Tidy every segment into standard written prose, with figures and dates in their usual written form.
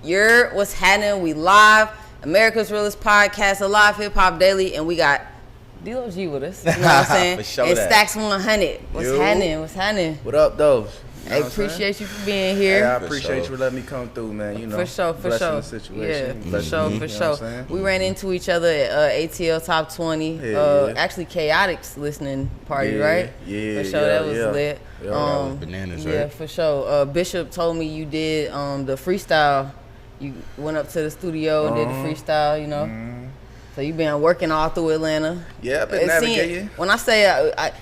What's happening? We live. America's Realest Podcast, a live hip hop daily, and we got D.O.G. with us. You know what I'm saying? For sure and that. Stacks100. What's happening? What up, though? I appreciate you for being here. Hey, I appreciate you letting me come through, man. You know, for sure. The situation. Yeah, for sure. We ran into each other at ATL Top 20. Actually, Chaotic's listening party, right? Yeah, for sure. That was lit. That was bananas, right? Yeah, for sure. Bishop told me you did the freestyle. You went up to the studio and did the freestyle, you know. So you been working all through Atlanta. Yeah, I've been navigating. When I say,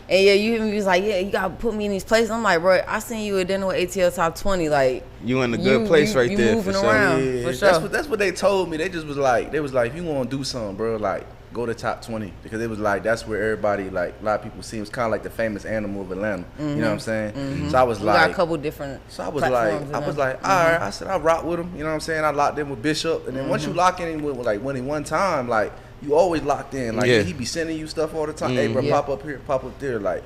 you was like, yeah, you gotta put me in these places. I'm like, bro, I seen you at dinner with ATL Top 20. Like, you in a good place right there. Moving for around, sure. Yeah, for sure. That's what they told me. They just was like, if you want to do something, bro, like, go to Top 20, because it was like that's where everybody, like, a lot of people see. It was kind of like the famous animal of Atlanta. You know what I'm saying? So I was like, got a couple different. So I was like, all right. I said I rock with him. You know what I'm saying? I locked in with Bishop, and then once you lock in with like winning one time, like, you always locked in. Like, he be sending you stuff all the time. Hey, bro, pop up here, pop up there, like,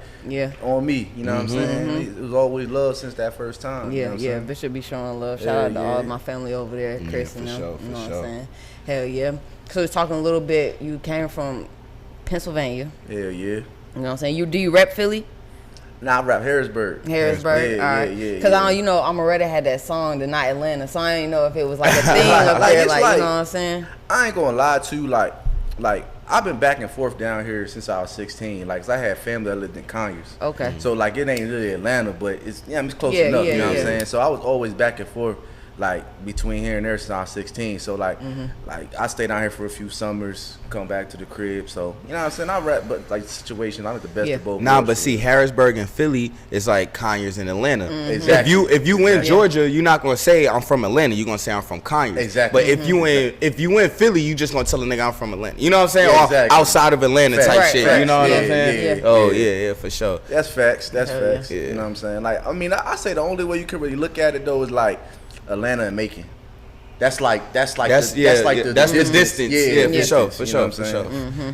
on me. You know what I'm saying? It was always love since that first time. Yeah, you know what I'm saying? Bishop be showing love. Shout out to all of my family over there, Chris and them. Sure, you know what I'm saying? Hell yeah. So we're talking a little bit. You came from Pennsylvania. Hell yeah. You know what I'm saying? Do you rep Philly? Nah, I rap Harrisburg. Harrisburg, all right. Because I know, I'm already had that song, The Night Atlanta, so I didn't know if it was like a thing up there, like, you know what I'm saying? I ain't gonna lie to you, like I've been back and forth down here since I was 16. Like, 'cause I had family that lived in Conyers. Okay. So, like, it ain't really Atlanta, but it's close enough. You know what I'm saying? So I was always back and forth, like, between here and there since I was 16. So, like, I stayed down here for a few summers, come back to the crib. So, you know what I'm saying? I rap, but, like, the situation, I like the best of both. Nah, but see, Harrisburg and Philly is like Conyers and Atlanta. Exactly. If you in Georgia, you're not gonna say I'm from Atlanta. You're gonna say I'm from Conyers. Exactly. But if you in Philly, you just gonna tell a nigga I'm from Atlanta. You know what I'm saying? Yeah, or exactly. outside of Atlanta type shit. Facts. You know what I'm Yeah, saying? yeah, Oh yeah, for sure. That's facts. That's facts. Yeah. You know what I'm saying? Like, I mean, I say the only way you can really look at it though is like Atlanta and Macon. That's the distance. Yeah, for sure.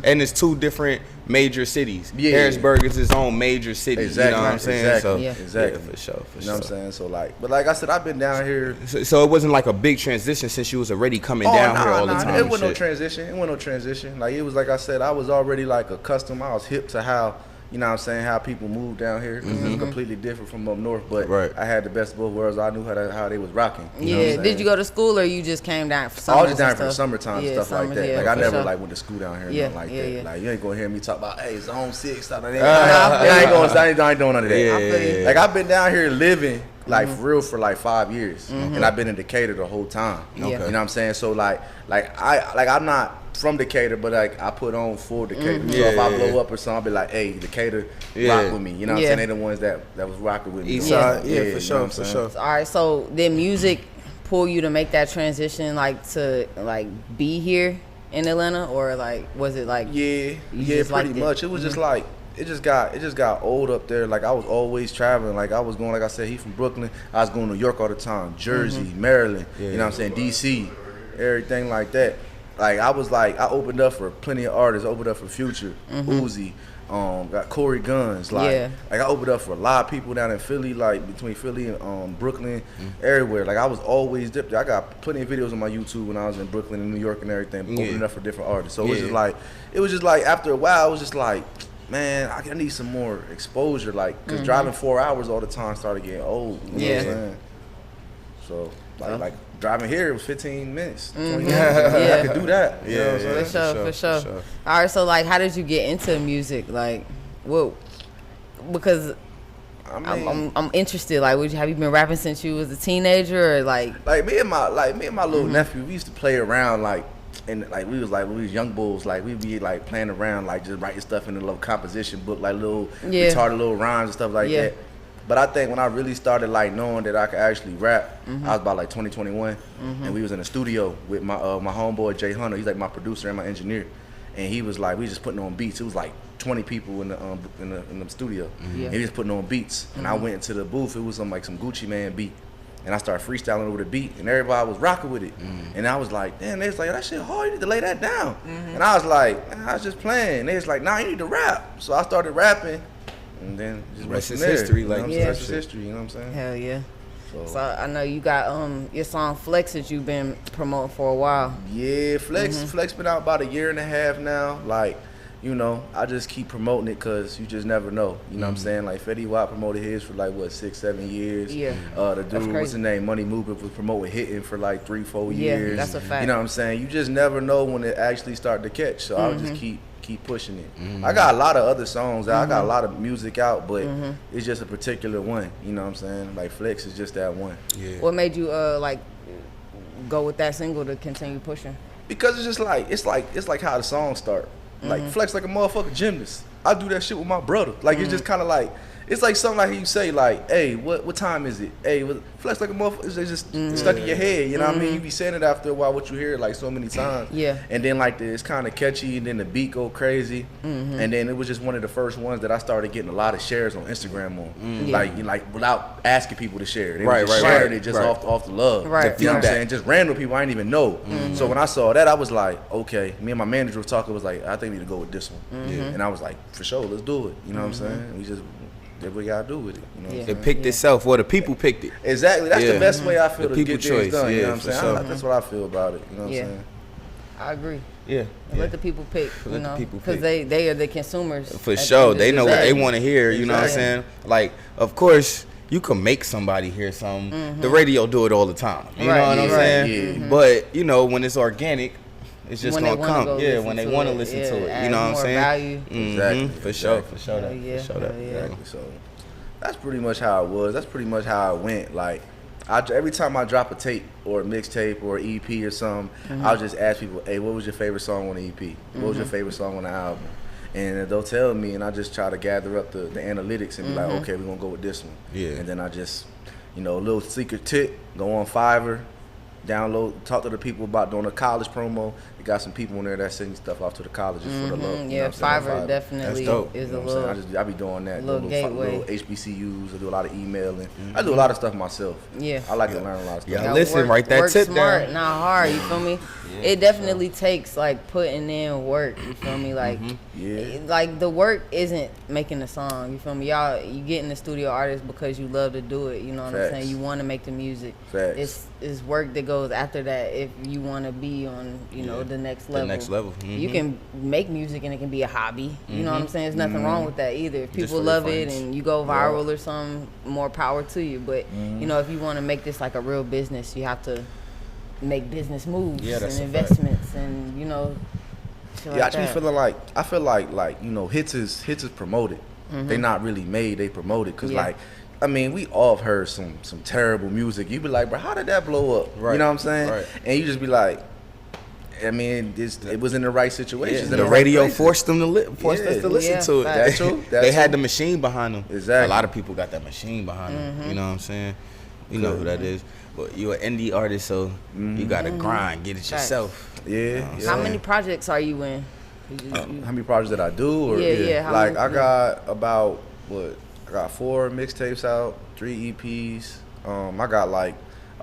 And it's two different major cities. Yeah. Harrisburg is its own major city. Exactly. You know what I'm saying? Exactly. So, Exactly. Yeah, for sure. You know what I'm saying? So, like, but like I said, I've been down here. So it wasn't like a big transition since you was already coming down here all the time. It wasn't no transition. Like, it was like I said, I was already like accustomed. I was hip to how, you know what I'm saying, how people move down here. It was completely different from up north, but I had the best of both worlds. I knew how they was rocking. You know what I'm saying? Did you go to school or you just came down for summer? I was just down for summertime and stuff like that. Like, I never like went to school down here, nothing like that. Yeah. Like, you ain't gonna hear me talk about, hey, Zone 6, stuff like that. I ain't doing none of that. Yeah. Like, I've been down here living, like, for real for like 5 years, and I've been in Decatur the whole time. You know what I'm saying? So I'm not from Decatur, but like, I put on for Decatur. So if I blow up or something, I'll be like, hey, Decatur, rock with me. You know what I'm saying? They the ones that was rocking with me. East side, for sure, you know for sure. All right, so did music pull you to make that transition, like, to like be here in Atlanta, or like was it like pretty much. It was just like it just got old up there. Like, I was always traveling. Like, I was going, like I said, he from Brooklyn. I was going to New York all the time, Jersey, Maryland. You know what I'm saying? DC, everything like that. Like, I opened up for plenty of artists. I opened up for Future, Uzi, got Corey Guns. Like I opened up for a lot of people down in Philly, like between Philly and Brooklyn, everywhere. Like, I was always dipped there. I got plenty of videos on my YouTube when I was in Brooklyn and New York and everything, opening up for different artists. So it was just like after a while, it was just like, man, I need some more exposure. Like, cause driving 4 hours all the time started getting old. You know what I'm saying? So like driving here, it was 15 minutes, 20 minutes. I could do that. You know what I'm saying? For sure. All right, so like, how did you get into music? Like, whoa, because I mean, I'm interested. Like, have you been rapping since you was a teenager, or like me and my little nephew, we used to play around, like, and like we was young bulls, like we'd be like playing around, like just writing stuff in a little composition book, like little retarded little rhymes and stuff like that. But I think when I really started like knowing that I could actually rap, I was about like 2021, and we was in the studio with my homeboy Jay Hunter. He's like my producer and my engineer, and he was like, we just putting on beats. It was like 20 people in the studio, and he was putting on beats. And I went into the booth. It was some Gucci Mane beat, and I started freestyling over the beat, and everybody was rocking with it. And I was like, damn, they was like, that shit hard, you need to lay that down. And I was like, I was just playing. They was like, nah, you need to rap. So I started rapping. And then just rest is history, like rest is history. You know what I'm saying? Hell yeah. So I know you got your song FLEXXX that you've been promoting for a while. Yeah, FLEXXX been out about a year and a half now. Like, you know, I just keep promoting it because you just never know. You know what I'm saying? Like, Fetty Wap promoted his for like, what, 6-7 years. Yeah. The dude, what's his name, Money Movement, was promoting Hitting for like 3-4 years. Yeah, that's a fact. You know what I'm saying? You just never know when it actually start to catch. So I'll just keep pushing it. I got a lot of other songs out. I got a lot of music out, but it's just a particular one. You know what I'm saying? Like FLEXXX is just that one. Yeah. What made you like go with that single to continue pushing? Because it's just like it's like how the song start. Like FLEXXX like a motherfucking gymnast. I do that shit with my brother. Like it's just kind of like it's like something like you say like, hey, what time is it? Hey, FLEXXX like a motherfucker. It's just stuck in your head. You know what I mean? You be saying it after a while. What you hear like so many times. Yeah. And then like it's kind of catchy, and then the beat go crazy. And then it was just one of the first ones that I started getting a lot of shares on Instagram on. Like without asking people to share. They were just sharing it just off the love. Right. You know what I'm saying? Just random people I didn't even know. So when I saw that, I was like, okay. Me and my manager was talking. Was like, I think we need to go with this one. And I was like, for sure, let's do it. You know what I'm saying? We just did what we gotta do with it. You know what I'm saying? It picked itself. Well, the people picked it. Exactly. That's the best way I feel The to people get things choice. done. You Yeah, know what I'm for saying? sure. That's what I feel about it. You know what I'm saying? I agree. Yeah. Let the people pick, you Let the know, people because pick. they are the consumers. For at the sure. end of They the know what day. they want to hear. You know what I'm saying? Like, of course, you can make somebody hear something. The radio do it all the time. You know what I'm saying? But, you know, when it's organic, it's just When gonna they wanna come. go Yeah, listen when they to want to it. listen Yeah, to it. add You know what I'm more saying? value. Exactly. For sure. For sure. Hell yeah. For sure. Hell yeah. Exactly. So that's pretty much how it was. That's pretty much how it went. Like every time I drop a tape or a mixtape or an EP or something, I'll just ask people, hey, what was your favorite song on the EP? What was your favorite song on the album? And they'll tell me, and I just try to gather up the analytics and be like, okay, we're gonna go with this one. Yeah. And then I just, you know, a little secret tip, go on Fivver, download, talk to the people about doing a college promo. They got some people in there that sending stuff off to the colleges for the love. You Yeah, know what I'm saying? Fiverr definitely dope. is You know a what I'm little. saying? I be doing that. little gateway. Little HBCUs. I do a lot of emailing. I do a lot of stuff myself. Yeah. I like to learn a lot of stuff. Yeah. Gotta Listen, write that work tip smart, down. not hard. You feel me? It definitely takes like putting in work. You feel me? Like, like the work isn't making the song. You feel me? You get in the studio artist because you love to do it. You know what I'm saying? You want to make the music. Facts. It's work that goes after that if you want to be on the next level. The next level. You can make music and it can be a hobby. You know what I'm saying? There's nothing wrong with that either. If Just people for love your it friends. and you go viral or something, more power to you. But you know, if you want to make this like a real business, you have to make business moves Yeah, that's and a fact. investments and shit Yeah, like I just be that. feeling like I feel like you know hits is promoted. They not really made. They promoted because Yeah. like. I mean, we all have heard some terrible music. You be like, bro, how did that blow up? Right. You know what I'm saying? Right. And you just be like, I mean, it was in the right situations. in The right radio places. forced us to listen Yeah, to it. facts. That true. They had the machine behind them. Exactly. A lot of people got that machine behind them. You know what I'm saying? You know who that is. But you're an indie artist, so you gotta grind, get it Facts. yourself. Yeah. How many projects are you in? How many projects that I do? Or Yeah, how like many- I got about I got 4 mixtapes out, 3 EPs. I got like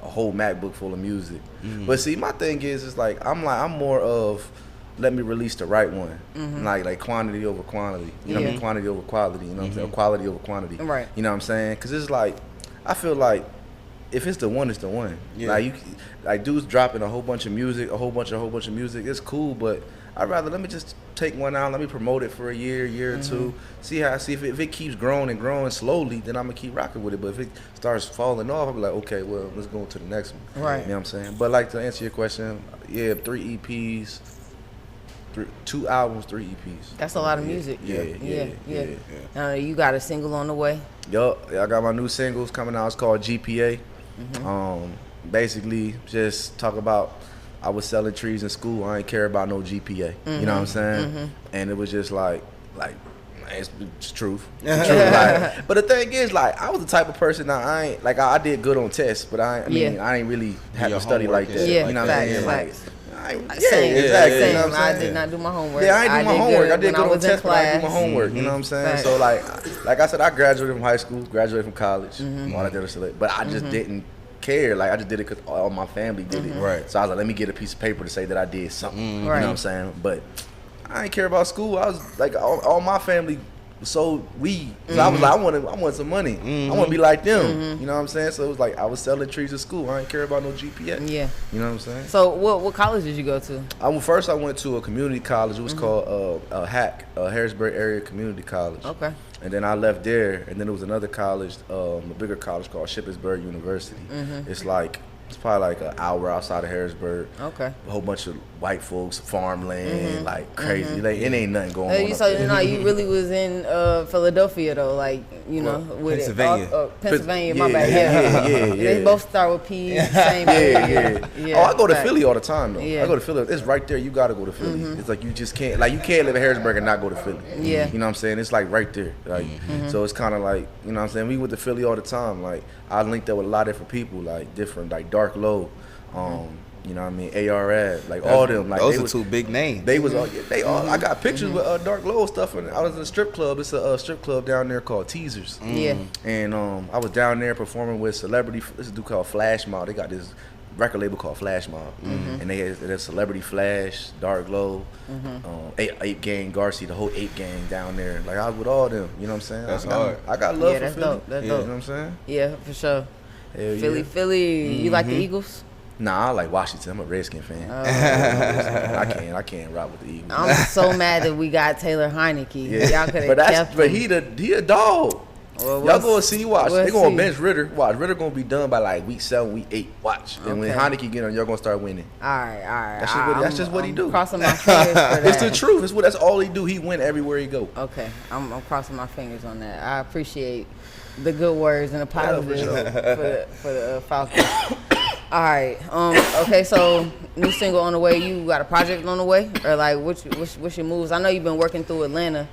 a whole MacBook full of music. But see, my thing is like I'm more of let me release the right one, like quantity over quantity. You know what I mean? Quantity over quality. You know what I'm saying? Quality over quantity. Right. You know what I'm saying? Because it's like I feel like if it's the one, it's the one. Yeah. Like dudes dropping a whole bunch of music, a whole bunch of music. It's cool, but I'd rather let me just take one out, let me promote it for a year or two, see if it keeps growing and growing slowly, then I'm gonna keep rocking with it. But if it starts falling off, I'll be like, okay, well, let's go to the next one. Right. You know what I'm saying? But like to answer your question, yeah, 3 EPs, 2 albums, 3 EPs. That's a lot of music. Yeah. You got a single on the way? Yup, I got my new singles coming out. It's called GPA. Basically, just talk about I was selling trees in school. I ain't care about no GPA. You know what I'm saying? And it was just like it's truth. It's truth. Like, but the thing is, like, I was the type of person that I ain't like. I did good on tests, but I mean, I ain't really have Your to study homework like and that. shit You know what I'm saying? Like, Same, exactly. same. You know what I'm I saying? did not do my homework. Yeah, I ain't do my homework. I did when good on was in tests, but I didn't do my class. homework. You know what I'm saying? Facts. So like I said, I graduated from high school, graduated from college, all that other shit. But I just didn't care. Like I just did it because all my family did it. Right. So I was like, let me get a piece of paper to say that I did something. You know Right. what I'm saying? But I didn't care about school. I was like, all my family sold weed. So I was like, I wanted some money. I want to be like them. You know what I'm saying? So it was like I was selling trees at school. I didn't care about no GPA. Yeah. You know what I'm saying? So what college did you go to? First I went to a community college. It was called HAC, Harrisburg Area Community College. Okay. And then I left there, and then there was another college, a bigger college called Shippensburg University. It's probably like an hour outside of Harrisburg. Okay. A whole bunch of white folks, farmland, like crazy. Like, it ain't nothing going on. So you really was in Philadelphia though, like with Pennsylvania. Pennsylvania. My bad. Yeah. They both start with P. Same. Yeah. Oh, I go to Philly all the time though. I go to Philly. It's right there. You gotta go to Philly. It's like you just can't. Like you can't live in Harrisburg and not go to Philly. Yeah. You know what I'm saying? It's like right there. Like so, it's kind of like, you know what I'm saying. We went to Philly all the time. Like I linked up with a lot of different people, like different, like Dark Low. You know what I mean? ARS, like all them. Like those are two big names. They was all, they all. I got pictures with Dark Low stuff. And I was in a strip club. It's a strip club down there called Teasers. Yeah. And I was down there performing with celebrity. This is a dude called Flash Mob. They got this record label called Flash Mob, and they had Celebrity Flash, Dark Low, Ape Gang, Garcia, the whole Ape Gang down there. Like I was with all them. You know what I'm saying? That's hard. I got love for that's Philly. dope. That's You dope. know what I'm saying? Yeah, for sure. Hell Philly. You like the Eagles? Nah, I like Washington. I'm a Redskin fan. I can't rock with the Eagles. I'm so mad that we got Taylor Heineke. Y'all could have kept him. But he a dog. Well, y'all go and see. Watch. They gonna see. bench Ritter. Watch. Ritter gonna be done by like week 7, week 8. Watch. And when Heineke get on, y'all gonna start winning. All right. That's just what he do. Crossing my fingers for that. It's the truth. That's all he do. He win everywhere he go. Okay, I'm crossing my fingers on that. I appreciate the good words and the positive for the Falcons. All right. Okay. So new single on the way. You got a project on the way, or like what's your moves? I know you've been working through Atlanta.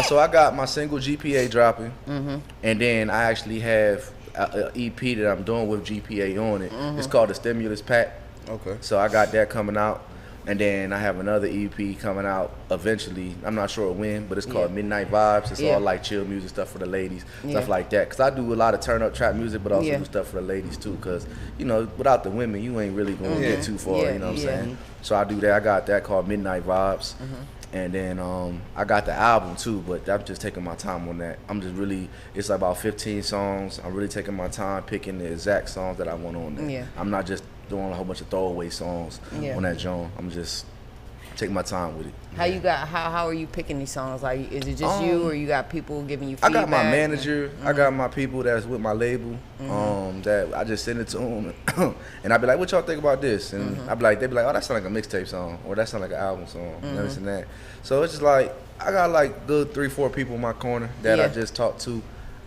So I got my single GPA dropping, and then I actually have an EP that I'm doing with GPA on it. It's called the Stimulus Pack. Okay. So I got that coming out. And then I have another EP coming out eventually. I'm not sure when, but it's called Midnight Vibes. It's all like chill music stuff for the ladies, stuff like that. Because I do a lot of turn up trap music, but also do stuff for the ladies too. Because, you know, without the women, you ain't really going to get too far, you know what I'm saying? So I do that. I got that called Midnight Vibes. And then I got the album too, but I'm just taking my time on that. I'm just really, it's about 15 songs. I'm really taking my time picking the exact songs that I want on there. Yeah. I'm not just doing a whole bunch of throwaway songs on that joint. I'm just taking my time with it. How are you picking these songs? Like, is it just you, or you got people giving you feedback? I got my manager. I got my people that's with my label. That I just send it to them, and I be like, "What y'all think about this?" And I be like, they be like, "Oh, that sound like a mixtape song, or that sound like an album song." And this and that. So it's just like I got like good 3-4 people in my corner that I just talk to,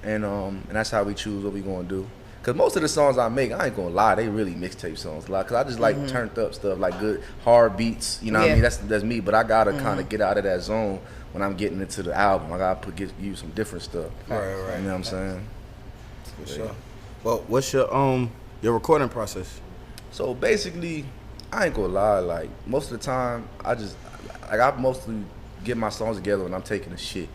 and that's how we choose what we gonna do. Cause most of the songs I make, I ain't gonna lie, they really mixtape songs. Like, cause I just like turned up stuff, like good hard beats. You know what I mean? That's me. But I gotta kind of get out of that zone when I'm getting into the album. I gotta give you some different stuff. Right. You know what I'm saying? For sure. Well, what's your recording process? So basically, I ain't gonna lie. Like most of the time, I mostly get my songs together when I'm taking a shit.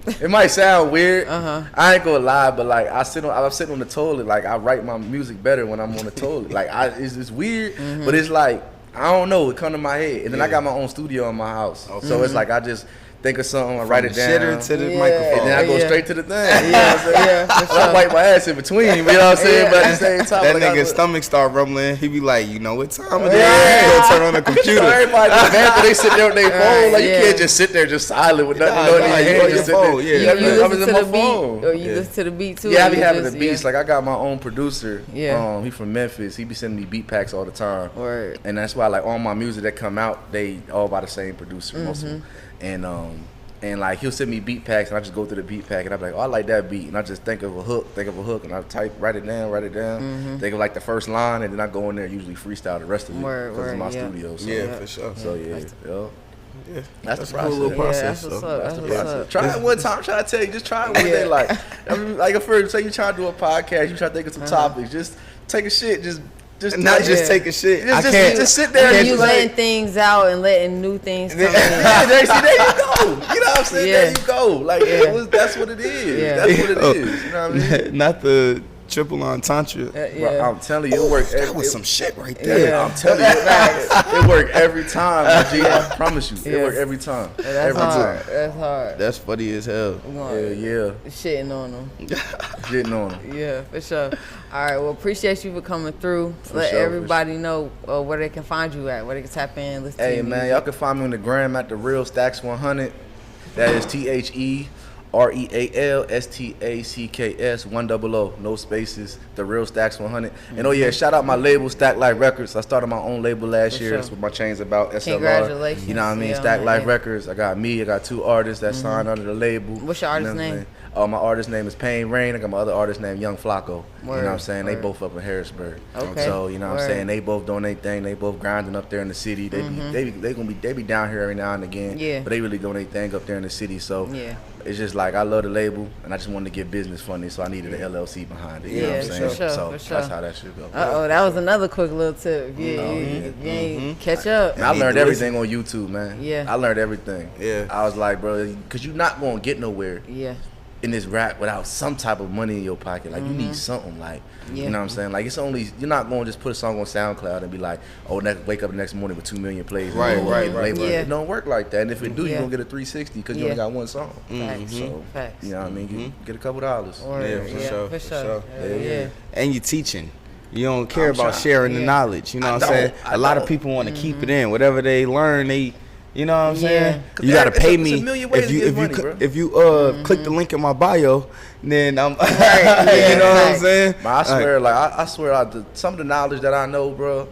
It might sound weird. I ain't gonna lie, but like I'm sitting on the toilet. Like I write my music better when I'm on the toilet. Like it's weird, but it's like I don't know. It come to my head, and then I got my own studio in my house, so it's like I just think of something, I write it down, shitter to the microphone, and then I go straight to the thing. You know what I'm saying? I wipe my ass in between. You know what I'm saying? But at the same time, that nigga's stomach start rumbling. He be like, you know what time it is? He go turn on the computer. Everybody just mad they sit there on their phone. Like you can't just sit there just silent with nothing on your hand. Just sit there. You listen to the beat, or you listen to the beat too. Yeah, I be having the beats. Like I got my own producer. Yeah. He from Memphis. He be sending me beat packs all the time. Word. And that's why like all my music that come out, they all by the same producer most of them. And like he'll send me beat packs, and I just go through the beat pack, and I'm like, oh, I like that beat, and I just think of a hook, and I write it down, think of like the first line, and then I go in there usually freestyle the rest of it because it's my studio. So, for sure. So that's the a cool little process. That's the process. Try it one time. Try to tell you, just try it one day. Like, like first, say you try to do a podcast, you try to think of some topics, just take a shit, just not just take a shit. Just sit there and you letting things out and letting new things come in. There you go. You know what I'm saying? There you go. Like that's what it is. That's what it is. You know what I mean? triple entendre. Bro, I'm telling you, it worked. That was some shit right there. Yeah, I'm telling you, it worked every time, G. I promise you, it worked every time. That's hard. That's hard. That's funny as hell. Yeah. Shitting on them. Shitting on them. Yeah, for sure. All right, well, appreciate you for coming through. Let everybody know where they can find you at, where they can tap in, listen to you. Hey, man, y'all can find me on the gram at the real Stacks100. That is TheRealStacks 100, no spaces. The real Stacks100. And yeah, shout out my label, Stacklyfe Records. I started my own label last year. That's what my chain's about. SLR. Congratulations. You know what I mean? Stacklyfe Records. I got 2 artists that signed under the label. What's your artist name? My artist name is Pain Rain. I got my other artist named Young Flacco. You know what I'm saying? They both up in Harrisburg. Okay. So you know what I'm saying? They both doing their thing. They both grinding up there in the city. They be down here every now and again. Yeah. But they really doing their thing up there in the city. So yeah. It's just like I love the label and I just wanted to get business funding, so I needed an LLC behind it. You know what I'm saying? For sure, so for sure. that's how that shit go. That was another quick little tip. Yeah. Catch up. And I learned everything on YouTube, man. Yeah. I learned everything. Yeah. I was like, bro, because you're not gonna get nowhere. Yeah. In this rap without some type of money in your pocket. Like you need something, like you know what I'm saying? Like you're not gonna just put a song on SoundCloud and be like, oh, wake up the next morning with 2 million plays. Right. Yeah. It don't work like that. And if it do, you're gonna get a 360 because you only got one song. Facts. So Facts. you know what I mean? You get a couple dollars. For sure. Yeah. And you're teaching. You don't care about sharing the knowledge. You know what I'm saying? A lot of people want to keep it in. Whatever they learn, you know what I'm saying? You gotta pay me if you click the link in my bio, then I'm you know what I'm saying? But I swear, I swear, some of the knowledge that I know, bro,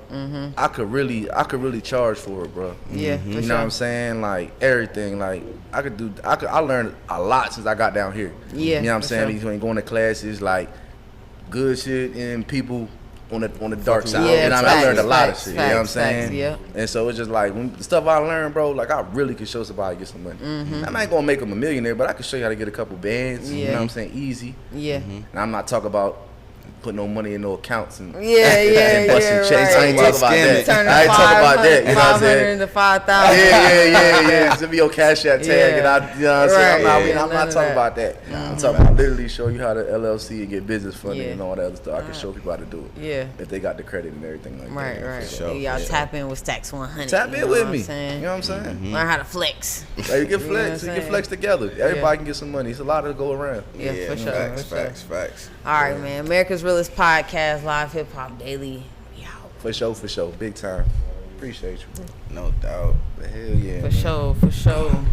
I could really charge for it, bro. Yeah, you know what I'm saying? Like everything, like I learned a lot since I got down here. Yeah, you know what I'm saying? Sure. Going to classes, like good shit and people on the dark side. Yeah, you know what I mean? I learned a lot of shit. You know what I'm saying? Yeah. And so it's just like when the stuff I learned, bro, like I really could show somebody get some money. I'm not gonna make them a millionaire, but I can show you how to get a couple bands. You know what I'm saying? Easy. Yeah. And I'm not talking about putting no money in no accounts and busting checks. Right. I ain't talking about that. I ain't talking about that. You know what I'm saying? 500 to 5,000. Yeah. Send me your Cash App tag, and you know what I'm saying? I'm not talking about that. I'm talking about literally show you how to LLC and get business funding and all that other stuff. I can show people how to do it. Yeah. If they got the credit and everything like that. Right. So, Y'all tap in with Stacks100. Tap in with me. You know what I'm saying? Learn how to flex. Like you can flex. You can flex together. Everybody can get some money. It's a lot to go around. Yeah, for sure. Facts. All right, man. America's Realest Podcast, live hip hop daily. We out. For sure. Big time. Appreciate you, bro. No doubt. But hell yeah. For sure.